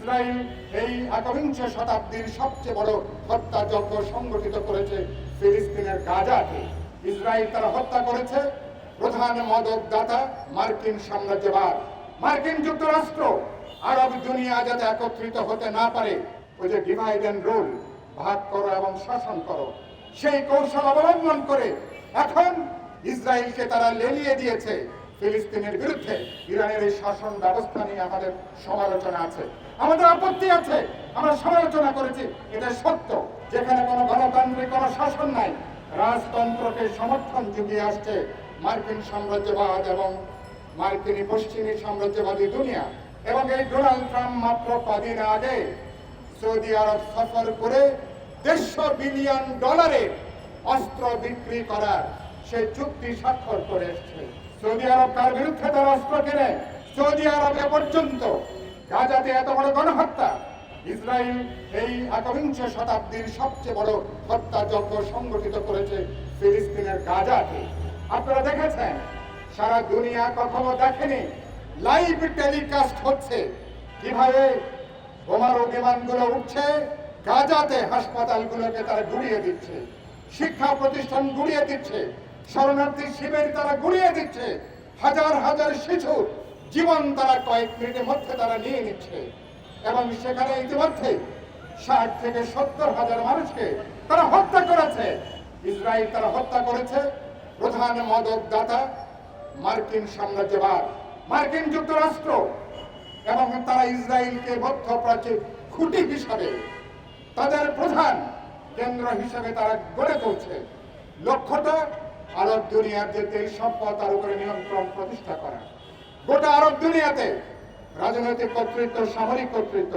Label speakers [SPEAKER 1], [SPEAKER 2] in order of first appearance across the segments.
[SPEAKER 1] Israel এই একবিংশ শতাব্দীর সবচেয়ে বড় হত্যাযজ্ঞ সংগঠিত করেছে ফিলিস্তিনের গাজাকে। ইসরায়েল তারা হত্যা করেছে প্রধান মদতদাতা মার্কিন সাম্রাজ্যবাদ, মার্কিন যুক্তরাষ্ট্র। আরব দুনিয়া যাতে একত্রিত হতে না পারে, ওই যে ডিভাইড অ্যান্ড রুল, ভাগ করো এবং শাসন করো, সেই কৌশল অবলম্বন করে এখন ইসরায়েলকে তারা লেলিয়ে দিয়েছে ফিলিস্তিনের বিরুদ্ধে। ইরানের এই শাসন ব্যবস্থা নিয়ে আমাদের সমালোচনা আছে, আমাদের আপত্তি আছে, আমরা সমালোচনা করেছি। এটা সত্য, যেখানে কোনো গণতান্ত্রিক কোনো শাসন নাই, রাজতন্ত্রকে সমর্থন জুগিয়ে আসছে মার্কিন সাম্রাজ্যবাদ এবং মার্কিনী পশ্চিমী সাম্রাজ্যবাদী দুনিয়া। এবং এই ডোনাল্ড ট্রাম্প মাত্র কদিন আগে সৌদি আরব সফর করে $150 বিলিয়ন অস্ত্র বিক্রি করার সেই চুক্তি স্বাক্ষর করে এসেছে। সৌদি আরব কার বিরুদ্ধে তার অস্ত্র কেনে? সৌদি আরব এ পর্যন্ত গাজাতে এত বড় গণহত্যা, ইসরায়েল এই একবিংশ শতাব্দীর সবচেয়ে বড় হত্যাযজ্ঞ সংগঠিত করেছে ফিলিস্তিনের গাজাকে। আপনারা দেখেছেন, সারা দুনিয়া কখনো দেখেনি লাইভ টেলিকাস্ট হচ্ছে কিভাবে বোমারু বিমানগুলো উঠছে গাজাতে, হাসপাতালগুলোকে তারা গুড়িয়ে দিচ্ছে, শিক্ষা প্রতিষ্ঠান গুড়িয়ে দিচ্ছে, শরণার্থী শিবির তারা গুড়িয়ে দিচ্ছে, হাজার হাজার শিশুর জীবন তারা কয়েক মিনিটের মধ্যে তারা নিয়ে নিচ্ছে। এবং সেখানে ইতিমধ্যে 60 থেকে 70 হাজার মানুষকে তারা হত্যা করেছে। ইসরায়েল তারা হত্যা করেছে প্রধান মদতদাতা মার্কিন সাম্রাজ্যবাদ, মার্কিন যুক্তরাষ্ট্র। এবং তারা ইসরায়েলকে মধ্যপ্রাচ্যের খুঁটি হিসাবে, তাদের প্রধান কেন্দ্র হিসাবে তারা গড়ে তুলছে। লক্ষ্যটা আরব দুনিয়ার যে দেশ সম্পদ তার উপরে নিয়ন্ত্রণ প্রতিষ্ঠা করা, গোটা আরব দুনিয়াতে রাজনৈতিক কর্তৃত্ব, সামরিক কর্তৃত্ব,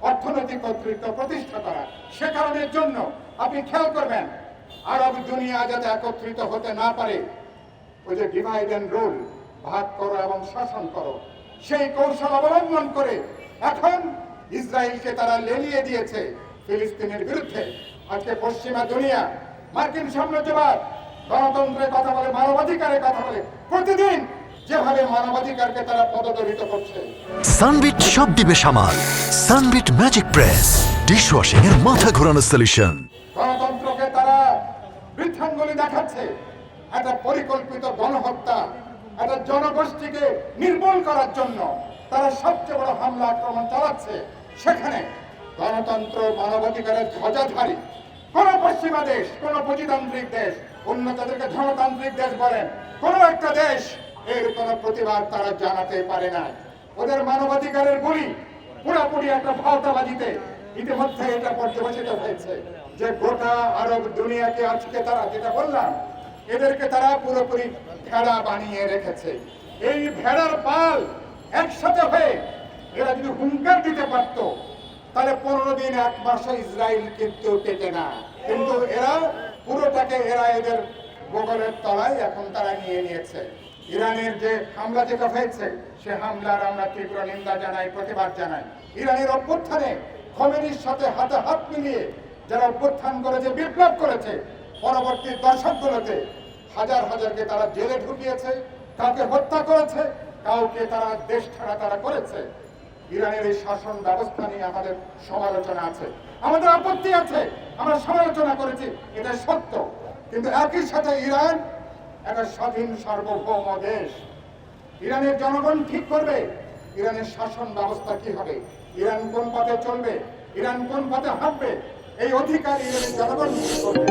[SPEAKER 1] অর্থনৈতিক কর্তৃত্ব প্রতিষ্ঠা করা। সে কারণের জন্য আপনি খেয়াল করবেন, আরব দুনিয়া যাতে একত্রিত হতে না পারে, ওই যে ডিভাইড অ্যান্ড রুল, ভাগ করো এবং শাসন করো, সেই কৌশল অবলম্বন করে এখন ইসরায়েলকে তারা লেলিয়ে দিয়েছে ফিলিস্তিনের বিরুদ্ধে। আজকে পশ্চিমা দুনিয়া, মার্কিন সাম্রাজ্যবাদ গণতন্ত্রের কথা বলে, মানবাধিকারের কথা বলে, প্রতিদিন যেভাবে মানবাধিকারকে তারা পদদলিত করছে।
[SPEAKER 2] সানবিট সব দিবে সামাল। সানবিট ম্যাজিক প্রেস ডিশওয়াশিং এর মাথা ঘোরানো সলিউশন।
[SPEAKER 1] গণতন্ত্রকে তারা বৃদ্ধাঙ্গুলি দেখাচ্ছে, একটা পরিকল্পিত গণহত্যা, একটা জনগোষ্ঠীকে নির্মূল করার জন্য তারা সবচেয়ে বড় হামলা আক্রমণ চালাচ্ছে। সেখানে গণতন্ত্র, মানবাধিকারের ধ্বজাধারী কোন পশ্চিমা দেশ, কোন পুঁজিতান্ত্রিক দেশ, অন্য তাদেরকে ধনতান্ত্রিক দেশ বলেন, কোন একটা দেশ এর কোন প্রতিবাদ তারা জানাতে পারে না। ওদের মানবাধিকারের গুলি পুরোপুরি একটা ভাওতাবাজিতে ইতিমধ্যে এটা পর্যবেসিত হয়েছে যে গোটা আরব দুনিয়াকে আজকে তারা, যেটা বললাম, এদেরকে তারা পুরোপুরি ভেড়া বানিয়ে রেখেছে। এই ভেড়ার পাল একসাথে হয়ে এরা যদি হুঙ্কার দিতে পারত, তাহলে 15 দিন 1 মাসে ইসরায়েল কিন্তু টেকে না। কিন্তু এরা পুরোটাকে এদের গোগলের তলায় এখন তারা নিয়ে নিয়েছে। ইরানের যে হামলা যেটা হয়েছে, সে হামলার আমরা তীব্র নিন্দা জানাই, প্রতিবাদ জানাই। ইরানের অভ্যুত্থানে খোমেনির সাথে হাতে হাত মিলিয়ে যারা অভ্যুত্থান করেছে, বিপ্লব করেছে, পরবর্তী দশকগুলোতে হাজার হাজারকে তারা জেলে ঢুকিয়েছে, কাউকে হত্যা করেছে, কাউকে তারা দেশ ছাড়া তারা করেছে। ইরানের এই শাসন ব্যবস্থা নিয়ে আমাদের সমালোচনা আছে, আমাদের আপত্তি আছে, আমরা সমালোচনা করেছি। এটা সত্য, কিন্তু একই সাথে ইরান একটা স্বাধীন সার্বভৌম দেশ। ইরানের জনগণ ঠিক করবে ইরানের শাসন ব্যবস্থা কি হবে, ইরান কোন পথে চলবে, ইরান কোন পথে হাঁটবে, এই অধিকার ইরানের জনগণ ঠিক করবে।